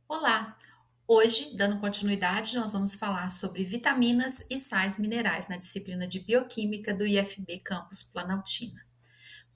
Olá! Hoje, dando continuidade, nós vamos falar sobre vitaminas e sais minerais na disciplina de Bioquímica do IFB Campus Planaltina.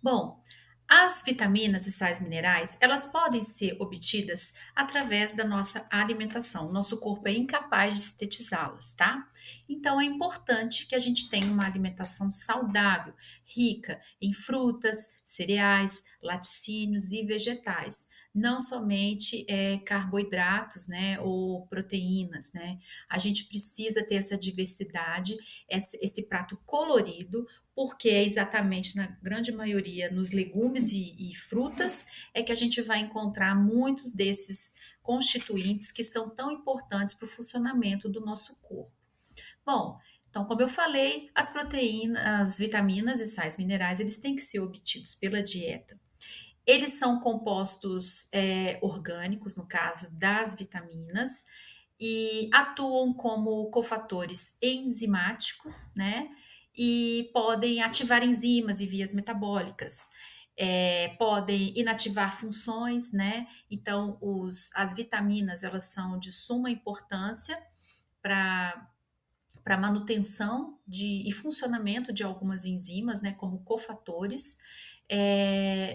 Bom, as vitaminas e sais minerais, elas podem ser obtidas através da nossa alimentação. O nosso corpo é incapaz de sintetizá-las, tá? Então é importante que a gente tenha uma alimentação saudável, rica em frutas, cereais, laticínios e vegetais. Não somente carboidratos, né, ou proteínas, né? A gente precisa ter essa diversidade, esse prato colorido, porque é exatamente na grande maioria nos legumes e frutas é que a gente vai encontrar muitos desses constituintes que são tão importantes para o funcionamento do nosso corpo. Bom, então, como eu falei, as proteínas, as vitaminas e sais minerais, eles têm que ser obtidos pela dieta. Eles são compostos orgânicos, no caso das vitaminas, e atuam como cofatores enzimáticos, né? E podem ativar enzimas e vias metabólicas. Podem inativar funções, né? Então, as vitaminas, elas são de suma importância para para manutenção e funcionamento de algumas enzimas, né, como cofatores,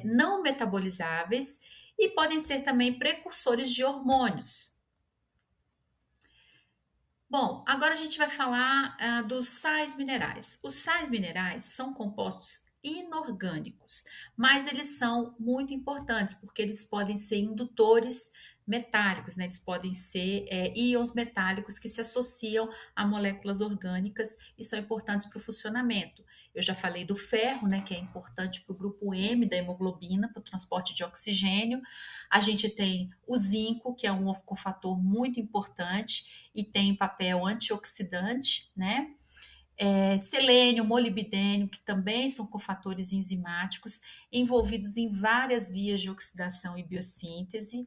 não metabolizáveis e podem ser também precursores de hormônios. Bom, agora a gente vai falar dos sais minerais. Os sais minerais são compostos inorgânicos, mas eles são muito importantes porque eles podem ser indutores metálicos, né? Eles podem ser íons metálicos que se associam a moléculas orgânicas e são importantes para o funcionamento. Eu já falei do ferro, né, que é importante para o grupo M da hemoglobina, para o transporte de oxigênio. A gente tem o zinco, que é um cofator muito importante e tem papel antioxidante, né? Selênio, molibdênio, que também são cofatores enzimáticos, envolvidos em várias vias de oxidação e biossíntese.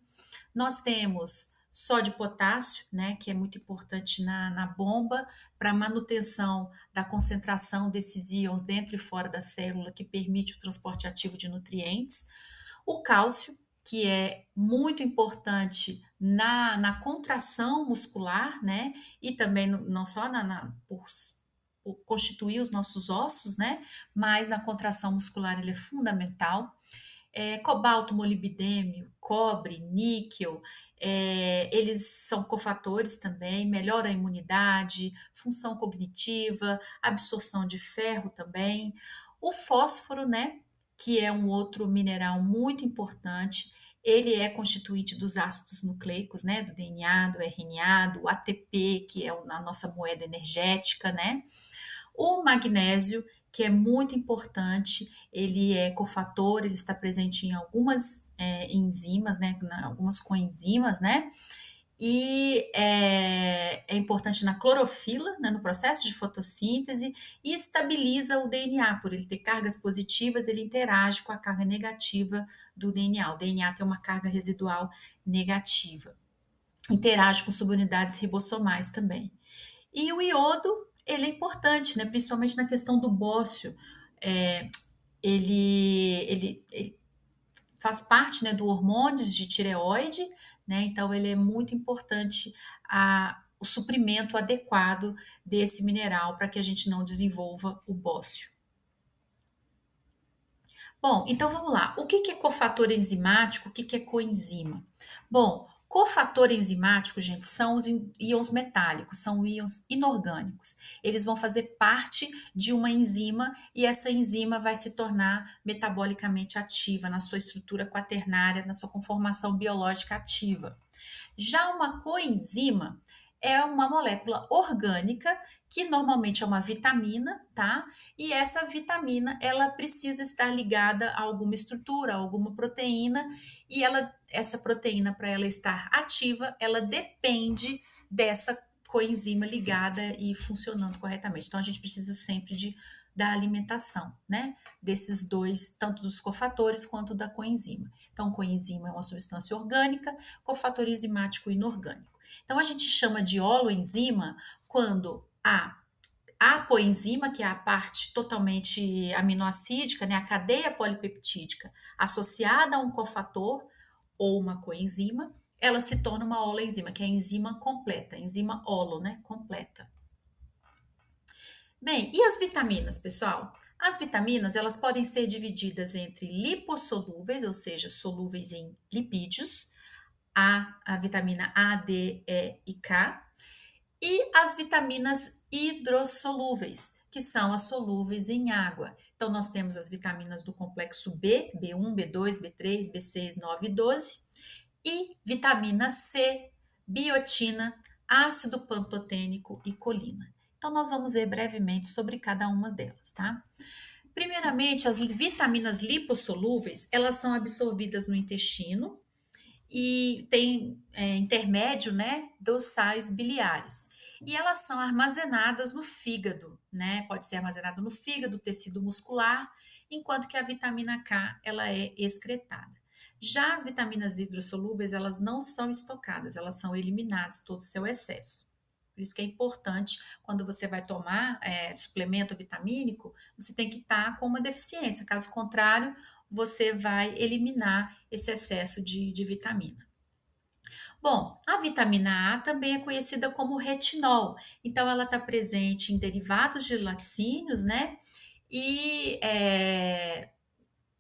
Nós temos sódio e potássio, né, que é muito importante na bomba para manutenção da concentração desses íons dentro e fora da célula, que permite o transporte ativo de nutrientes. O cálcio, que é muito importante na contração muscular, né? E também não só por constituir os nossos ossos, né? Mas na contração muscular ele é fundamental. Cobalto, molibdênio, cobre, níquel, eles são cofatores também, melhora a imunidade, função cognitiva, absorção de ferro também. O fósforo, né, que é um outro mineral muito importante, ele é constituinte dos ácidos nucleicos, né, do DNA, do RNA, do ATP, que é a nossa moeda energética, né? O magnésio, que é muito importante, ele é cofator, ele está presente em algumas enzimas, né, algumas coenzimas, né, e é importante na clorofila, né, no processo de fotossíntese, e estabiliza o DNA, por ele ter cargas positivas, ele interage com a carga negativa do DNA. O DNA tem uma carga residual negativa. Interage com subunidades ribossomais também. E o iodo, ele é importante, né? Principalmente na questão do bócio. É, ele faz parte, né, do hormônio de tireoide, né? Então ele é muito importante o suprimento adequado desse mineral para que a gente não desenvolva o bócio. Bom, então vamos lá. O que é cofator enzimático? O que é coenzima? Bom, cofator enzimático, gente, são os íons metálicos, são íons inorgânicos. Eles vão fazer parte de uma enzima e essa enzima vai se tornar metabolicamente ativa na sua estrutura quaternária, na sua conformação biológica ativa. Já uma coenzima é uma molécula orgânica que normalmente é uma vitamina, tá? E essa vitamina, ela precisa estar ligada a alguma estrutura, a alguma proteína, e essa proteína para ela estar ativa, ela depende dessa coenzima ligada e funcionando corretamente. Então a gente precisa sempre da alimentação, né? Desses dois, tanto dos cofatores quanto da coenzima. Então, coenzima é uma substância orgânica, cofator enzimático inorgânico. Então, a gente chama de holoenzima quando a apoenzima, que é a parte totalmente aminoacídica, né, a cadeia polipeptídica associada a um cofator ou uma coenzima, ela se torna uma holoenzima, que é a enzima completa, enzima holo, né? Completa. Bem, e as vitaminas, pessoal? As vitaminas, elas podem ser divididas entre lipossolúveis, ou seja, solúveis em lipídios, a vitamina A, D, E e K, e as vitaminas hidrossolúveis, que são as solúveis em água. Então, nós temos as vitaminas do complexo B, B1, B2, B3, B6, 9 e 12, e vitamina C, biotina, ácido pantotênico e colina. Então, nós vamos ver brevemente sobre cada uma delas, tá? Primeiramente, as vitaminas lipossolúveis, elas são absorvidas no intestino e tem intermédio, né, dos sais biliares. E elas são armazenadas no fígado, né? Pode ser armazenada no fígado, tecido muscular, enquanto que a vitamina K, ela é excretada. Já as vitaminas hidrossolúveis, elas não são estocadas, elas são eliminadas todo o seu excesso. Por isso que é importante, quando você vai tomar suplemento vitamínico, você tem que estar com uma deficiência. Caso contrário, você vai eliminar esse excesso de vitamina. Bom, a vitamina A também é conhecida como retinol, então ela está presente em derivados de laticínios, né? E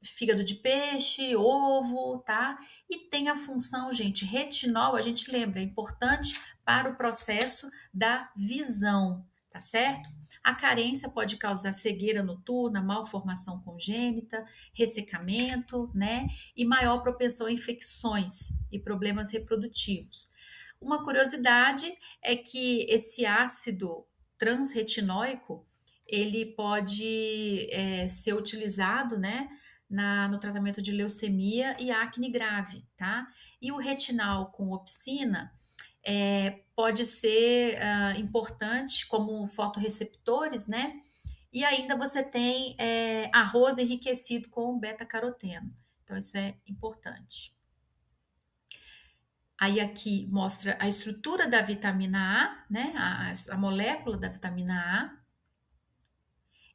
fígado de peixe, ovo, tá? E tem a função, gente, retinol, a gente lembra, é importante para o processo da visão, tá certo? A carência pode causar cegueira noturna, malformação congênita, ressecamento, né? E maior propensão a infecções e problemas reprodutivos. Uma curiosidade é que esse ácido transretinóico, ele pode ser utilizado, né? No tratamento de leucemia e acne grave, tá? E o retinal com opsina pode ser importante como fotorreceptores, né? E ainda você tem arroz enriquecido com beta-caroteno. Então, isso é importante. Aí aqui mostra a estrutura da vitamina A, né? A molécula da vitamina A.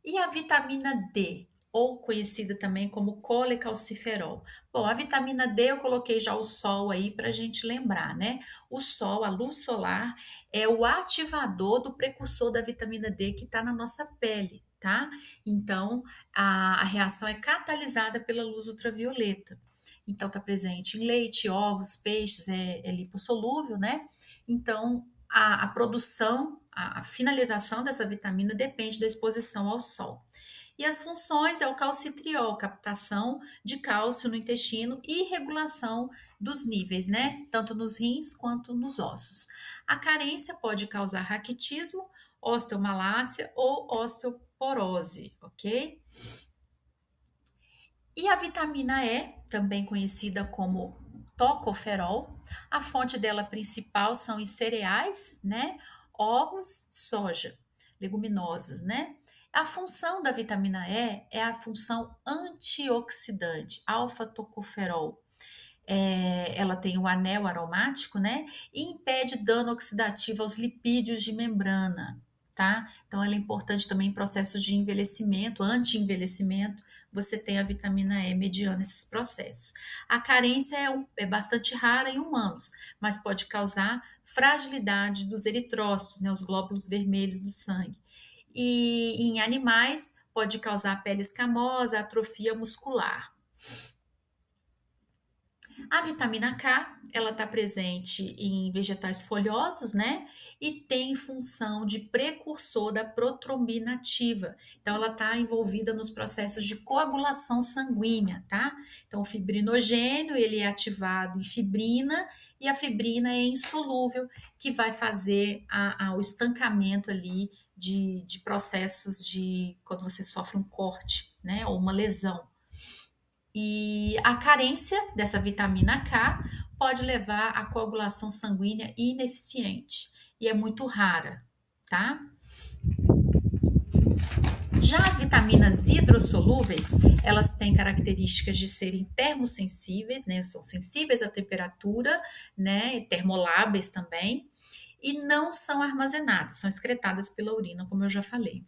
E a vitamina D, ou conhecida também como colecalciferol. Bom, a vitamina D eu coloquei já o sol aí para a gente lembrar, né? O sol, a luz solar, é o ativador do precursor da vitamina D que está na nossa pele, tá? Então, a reação é catalisada pela luz ultravioleta. Então, está presente em leite, ovos, peixes, é lipossolúvel, né? Então, a produção, a finalização dessa vitamina depende da exposição ao sol. E as funções é o calcitriol, captação de cálcio no intestino e regulação dos níveis, né? Tanto nos rins quanto nos ossos. A carência pode causar raquitismo, osteomalácia ou osteoporose, ok? E a vitamina E, também conhecida como tocoferol, a fonte dela principal são em cereais, né? Ovos, soja, leguminosas, né? A função da vitamina E é a função antioxidante, alfa-tocoferol. Ela tem o anel aromático, né? E impede dano oxidativo aos lipídios de membrana, tá? Então, ela é importante também em processos de envelhecimento, anti-envelhecimento, você tem a vitamina E mediando esses processos. A carência é bastante rara em humanos, mas pode causar fragilidade dos eritrócitos, né? Os glóbulos vermelhos do sangue. E em animais, pode causar pele escamosa, atrofia muscular. A vitamina K, ela está presente em vegetais folhosos, né? E tem função de precursor da protrombina ativa. Então, ela está envolvida nos processos de coagulação sanguínea, tá? Então, o fibrinogênio, ele é ativado em fibrina e a fibrina é insolúvel, que vai fazer o estancamento ali de processos de quando você sofre um corte, né? Ou uma lesão. E a carência dessa vitamina K pode levar à coagulação sanguínea ineficiente e é muito rara, tá? Já as vitaminas hidrossolúveis, elas têm características de serem termosensíveis, né? São sensíveis à temperatura, né? Termoláveis também, e não são armazenadas, são excretadas pela urina, como eu já falei.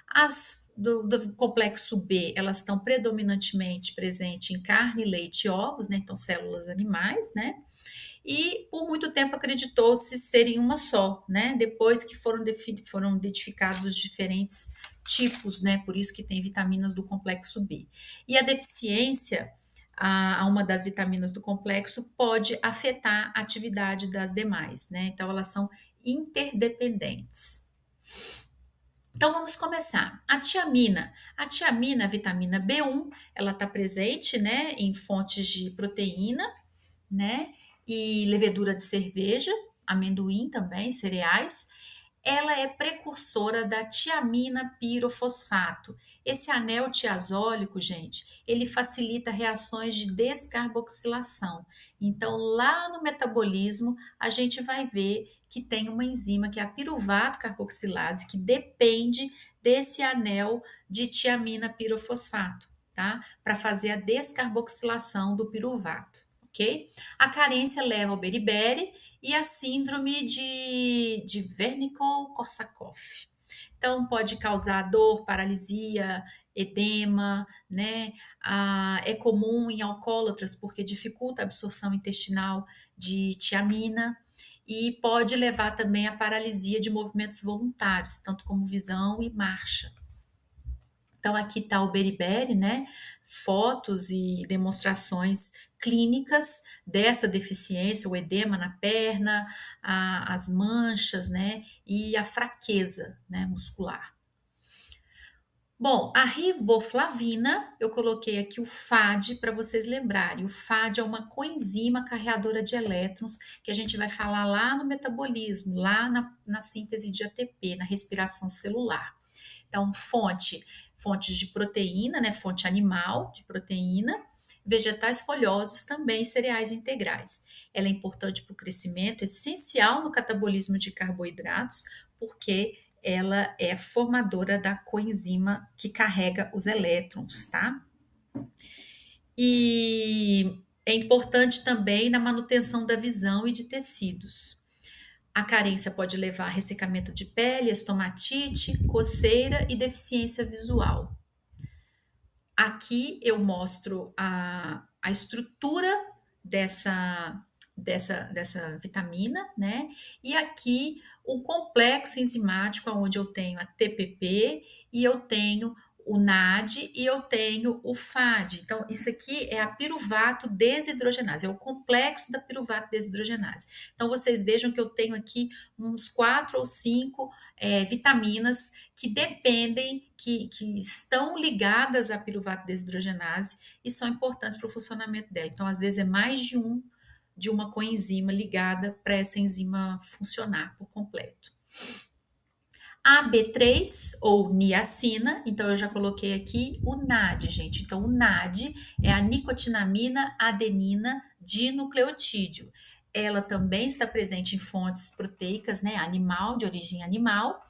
As do complexo B, elas estão predominantemente presentes em carne, leite e ovos, né? Então, células animais, né? e por muito tempo acreditou-se serem uma só, né? Depois que foram identificados os diferentes tipos, né? Por isso que tem vitaminas do complexo B. E a deficiência a uma das vitaminas do complexo pode afetar a atividade das demais, né? Então elas são interdependentes. Então vamos começar. A tiamina, a vitamina B1, ela está presente, né, em fontes de proteína, né, e levedura de cerveja, amendoim também, cereais. Ela é precursora da tiamina pirofosfato. Esse anel tiazólico, gente, ele facilita reações de descarboxilação. Então, lá no metabolismo, a gente vai ver que tem uma enzima que é a piruvato carboxilase, que depende desse anel de tiamina pirofosfato, tá? Para fazer a descarboxilação do piruvato, ok? A carência leva ao beriberi e a síndrome de Wernicke-Korsakoff. Então, pode causar dor, paralisia, edema, né? É comum em alcoólatras porque dificulta a absorção intestinal de tiamina e pode levar também à paralisia de movimentos voluntários, tanto como visão e marcha. Então, aqui está o beriberi, né? Fotos e demonstrações clínicas dessa deficiência, o edema na perna, as manchas, né? E a fraqueza, né, muscular. Bom, a riboflavina, eu coloquei aqui o FAD para vocês lembrarem. O FAD é uma coenzima carreadora de elétrons que a gente vai falar lá no metabolismo, lá na síntese de ATP, na respiração celular. Então, fontes de proteína, né? Fonte animal de proteína, vegetais folhosos também, cereais integrais. Ela é importante para o crescimento, essencial no catabolismo de carboidratos, porque ela é formadora da coenzima que carrega os elétrons, tá? E é importante também na manutenção da visão e de tecidos. A carência pode levar a ressecamento de pele, estomatite, coceira e deficiência visual. Aqui eu mostro a estrutura dessa vitamina, né? E aqui o complexo enzimático, onde eu tenho a TPP e eu tenho o NAD e eu tenho o FAD. Então, isso aqui é a piruvato desidrogenase, é o complexo da piruvato desidrogenase. Então, vocês vejam que eu tenho aqui uns 4 ou 5 vitaminas que dependem, que estão ligadas à piruvato desidrogenase e são importantes para o funcionamento dela. Então, às vezes, é mais de uma coenzima ligada para essa enzima funcionar por completo. A B3 ou niacina, então eu já coloquei aqui o NAD, gente. Então, o NAD é a nicotinamina adenina dinucleotídeo. Ela também está presente em fontes proteicas, né, animal, de origem animal,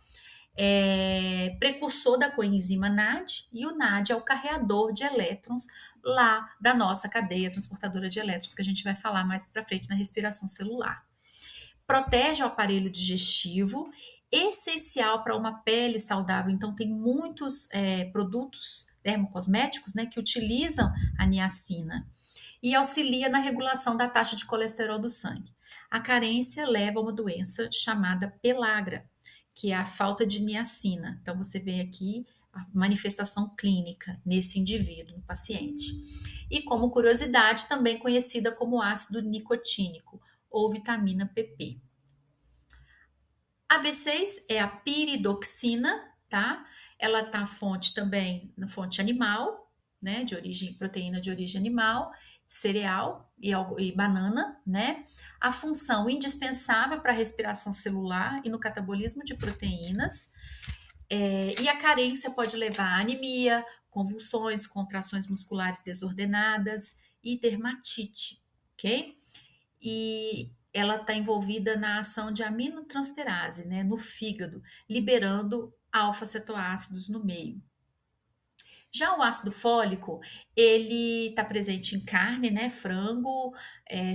precursor da coenzima NAD, e o NAD é o carreador de elétrons lá da nossa cadeia transportadora de elétrons, que a gente vai falar mais para frente na respiração celular. Protege o aparelho digestivo, essencial para uma pele saudável. Então, tem muitos produtos dermocosméticos, né, que utilizam a niacina e auxilia na regulação da taxa de colesterol do sangue. A carência leva a uma doença chamada pelagra, que é a falta de niacina. Então, você vê aqui a manifestação clínica nesse indivíduo, no paciente. E como curiosidade, também conhecida como ácido nicotínico ou vitamina PP. A B6 é a piridoxina, tá? Ela tá fonte também na fonte animal, né? De origem, proteína de origem animal, cereal e banana, né? A função indispensável para a respiração celular e no catabolismo de proteínas. E a carência pode levar a anemia, convulsões, contrações musculares desordenadas e dermatite, ok? E ela está envolvida na ação de aminotransferase, né, no fígado, liberando alfa-cetoácidos no meio. Já o ácido fólico, ele está presente em carne, né, frango,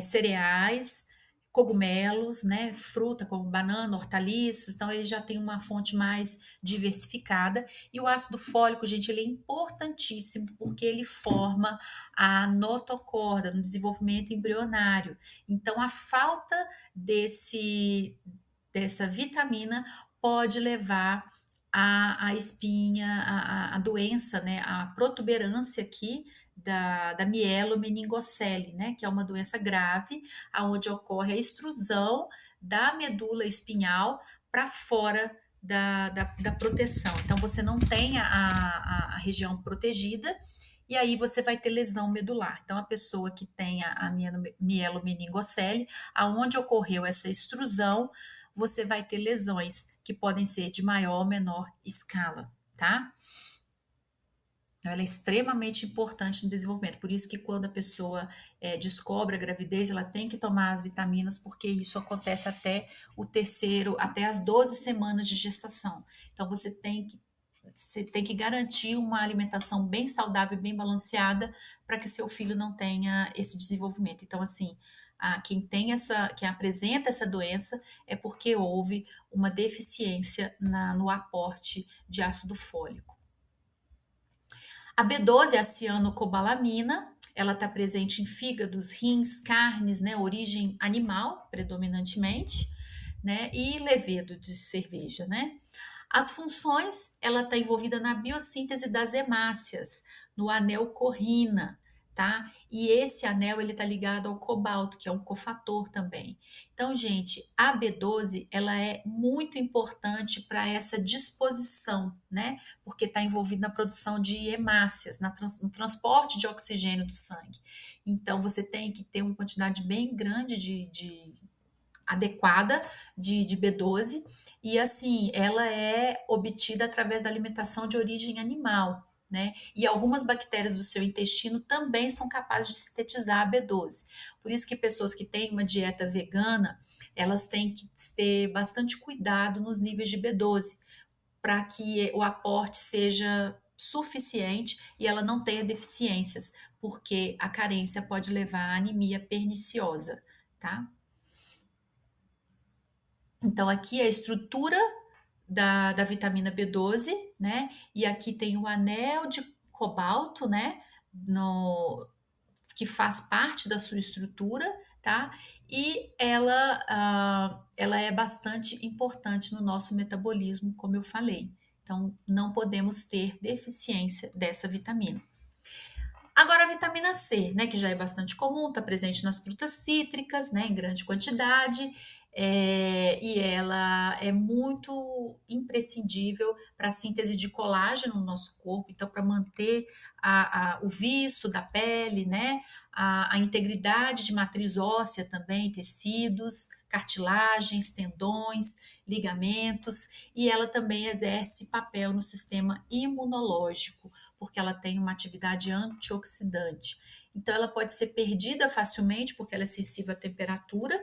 cereais, cogumelos, né, fruta como banana, hortaliças, então ele já tem uma fonte mais diversificada. E o ácido fólico, gente, ele é importantíssimo porque ele forma a notocorda no desenvolvimento embrionário. Então a falta dessa vitamina pode levar a espinha, a doença, né, a protuberância aqui da mielomeningocele, né, que é uma doença grave, aonde ocorre a extrusão da medula espinhal para fora da proteção. Então, você não tem a região protegida e aí você vai ter lesão medular. Então, a pessoa que tem a mielomeningocele, aonde ocorreu essa extrusão, você vai ter lesões que podem ser de maior ou menor escala, tá? Ela é extremamente importante no desenvolvimento. Por isso que quando a pessoa descobre a gravidez, ela tem que tomar as vitaminas, porque isso acontece até as 12 semanas de gestação. Então você tem que garantir uma alimentação bem saudável, bem balanceada, para que seu filho não tenha esse desenvolvimento. Então, assim, quem apresenta essa doença é porque houve uma deficiência no aporte de ácido fólico. A B12 é a cianocobalamina, ela está presente em fígados, rins, carnes, né, origem animal, predominantemente, né, e levedo de cerveja, né. As funções, ela está envolvida na biossíntese das hemácias, no anel corrina, tá? E esse anel ele está ligado ao cobalto, que é um cofator também. Então, gente, a B12 ela é muito importante para essa disposição, né? Porque está envolvida na produção de hemácias, no transporte de oxigênio do sangue. Então, você tem que ter uma quantidade bem grande adequada de B12 e assim ela é obtida através da alimentação de origem animal, né? E algumas bactérias do seu intestino também são capazes de sintetizar a B12. Por isso que pessoas que têm uma dieta vegana, elas têm que ter bastante cuidado nos níveis de B12 para que o aporte seja suficiente e ela não tenha deficiências, porque a carência pode levar à anemia perniciosa, tá? Então, aqui é a estrutura da vitamina B12, né? E aqui tem o anel de cobalto, né? Que faz parte da sua estrutura, tá? E ela é bastante importante no nosso metabolismo, como eu falei. Então, não podemos ter deficiência dessa vitamina. Agora, a vitamina C, né, que já é bastante comum, está presente nas frutas cítricas, né, em grande quantidade, e ela é muito imprescindível para a síntese de colágeno no nosso corpo, então, para manter o viço da pele, né, a integridade de matriz óssea também, tecidos, cartilagens, tendões, ligamentos, e ela também exerce papel no sistema imunológico porque ela tem uma atividade antioxidante. Então, ela pode ser perdida facilmente, porque ela é sensível à temperatura,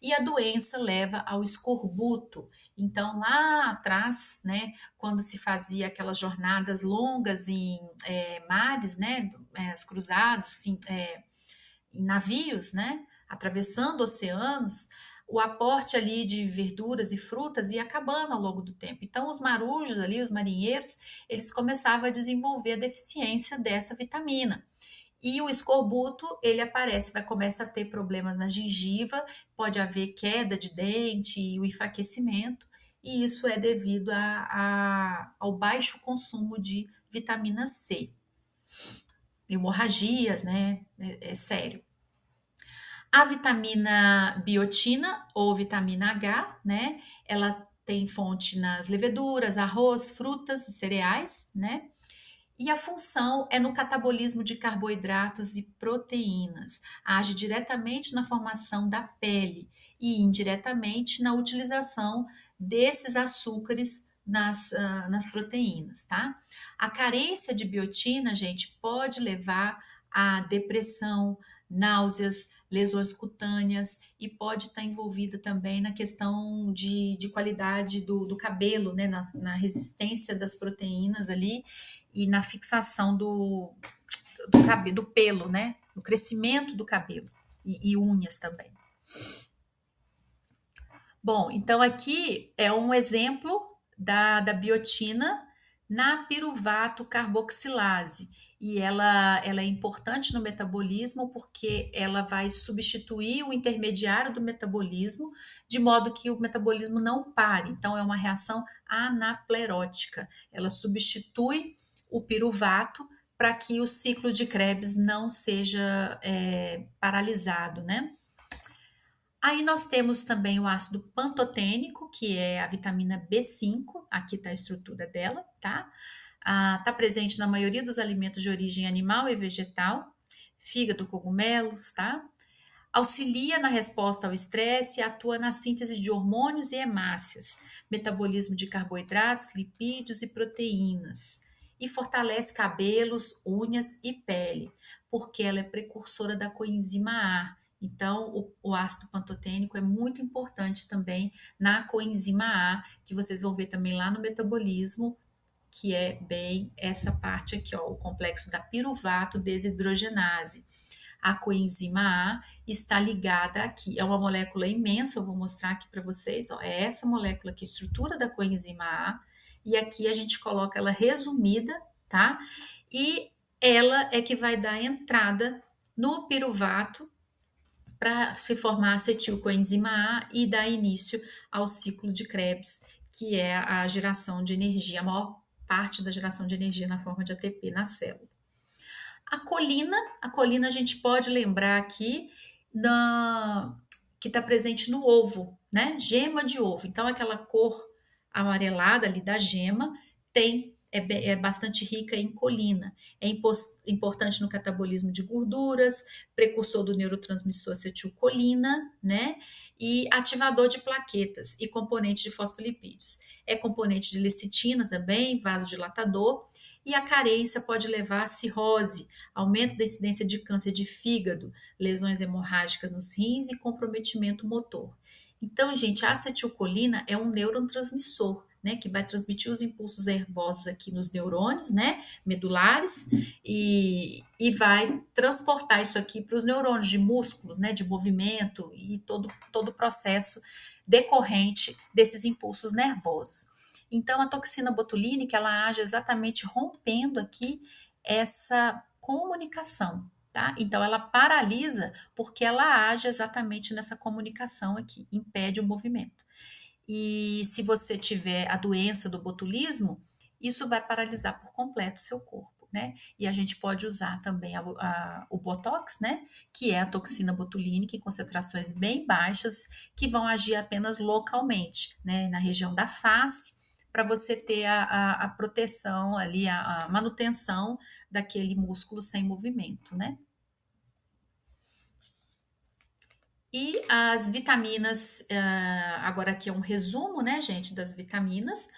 e a doença leva ao escorbuto. Então, lá atrás, né, quando se fazia aquelas jornadas longas em mares, né, as cruzadas, assim, em navios, né, atravessando oceanos, o aporte ali de verduras e frutas ia acabando ao longo do tempo. Então, os marujos ali, os marinheiros, eles começavam a desenvolver a deficiência dessa vitamina. E o escorbuto, ele aparece, começa a ter problemas na gengiva, pode haver queda de dente e o enfraquecimento, e isso é devido ao baixo consumo de vitamina C. Hemorragias, né? É sério. A vitamina biotina ou vitamina H, né? Ela tem fonte nas leveduras, arroz, frutas e cereais, né? E a função é no catabolismo de carboidratos e proteínas. Age diretamente na formação da pele e indiretamente na utilização desses açúcares nas proteínas, tá? A carência de biotina, gente, pode levar a depressão, náuseas, lesões cutâneas e pode estar envolvida também na questão de qualidade do cabelo, né? Na resistência das proteínas ali e na fixação do cabelo, do pelo, né? No crescimento do cabelo e unhas também. Bom, então aqui é um exemplo da biotina na piruvato carboxilase. E ela é importante no metabolismo porque ela vai substituir o intermediário do metabolismo, de modo que o metabolismo não pare. Então, é uma reação anaplerótica. Ela substitui o piruvato para que o ciclo de Krebs não seja paralisado, né? Aí nós temos também o ácido pantotênico, que é a vitamina B5, aqui está a estrutura dela, tá? Está presente na maioria dos alimentos de origem animal e vegetal, fígado, cogumelos, tá? Auxilia na resposta ao estresse e atua na síntese de hormônios e hemácias, metabolismo de carboidratos, lipídios e proteínas. E fortalece cabelos, unhas e pele, porque ela é precursora da coenzima A. Então, o ácido pantotênico é muito importante também na coenzima A, que vocês vão ver também lá no metabolismo, que é bem essa parte aqui, ó, o complexo da piruvato desidrogenase. A coenzima A está ligada aqui, é uma molécula imensa, eu vou mostrar aqui para vocês, ó, é essa molécula aqui, estrutura da coenzima A, e aqui a gente coloca ela resumida, tá? E ela é que vai dar entrada no piruvato para se formar acetilcoenzima A e dar início ao ciclo de Krebs, que é a geração de energia, a maior parte da geração de energia na forma de ATP na célula. A colina a gente pode lembrar aqui que está presente no ovo, né? Gema de ovo. Então, aquela cor amarelada ali da gema é bastante rica em colina. É importante no catabolismo de gorduras, precursor do neurotransmissor acetilcolina, né? E ativador de plaquetas e componente de fosfolipídios. É componente de lecitina também, vasodilatador, e a carência pode levar a cirrose, aumento da incidência de câncer de fígado, lesões hemorrágicas nos rins e comprometimento motor. Então, gente, a acetilcolina é um neurotransmissor, né, que vai transmitir os impulsos nervosos aqui nos neurônios, né, medulares, e vai transportar isso aqui para os neurônios de músculos, né, de movimento e todo o processo decorrente desses impulsos nervosos. Então, a toxina botulínica, ela age exatamente rompendo aqui essa comunicação, tá? Então, ela paralisa porque ela age exatamente nessa comunicação aqui, impede o movimento. E se você tiver a doença do botulismo, isso vai paralisar por completo o seu corpo, né? E a gente pode usar também o Botox, né? Que é a toxina botulínica em concentrações bem baixas, que vão agir apenas localmente, né? Na região da face, para você ter a proteção ali, a manutenção daquele músculo sem movimento, né? E as vitaminas, agora aqui é um resumo, né, gente, das vitaminas.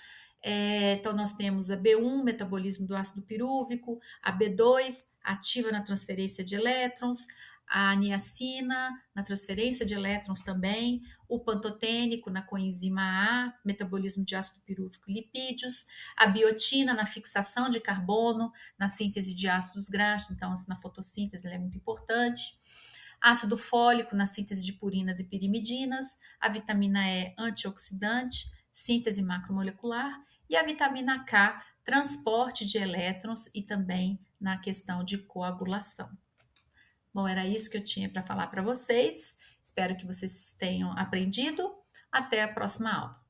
Então, nós temos a B1, metabolismo do ácido pirúvico, a B2, ativa na transferência de elétrons, a niacina, na transferência de elétrons também, o pantotênico, na coenzima A, metabolismo de ácido pirúvico e lipídios, a biotina, na fixação de carbono, na síntese de ácidos graxos, então, na fotossíntese, ela é muito importante. Ácido fólico na síntese de purinas e pirimidinas, a vitamina E antioxidante, síntese macromolecular, e a vitamina K, transporte de elétrons e também na questão de coagulação. Bom, era isso que eu tinha para falar para vocês. Espero que vocês tenham aprendido. Até a próxima aula.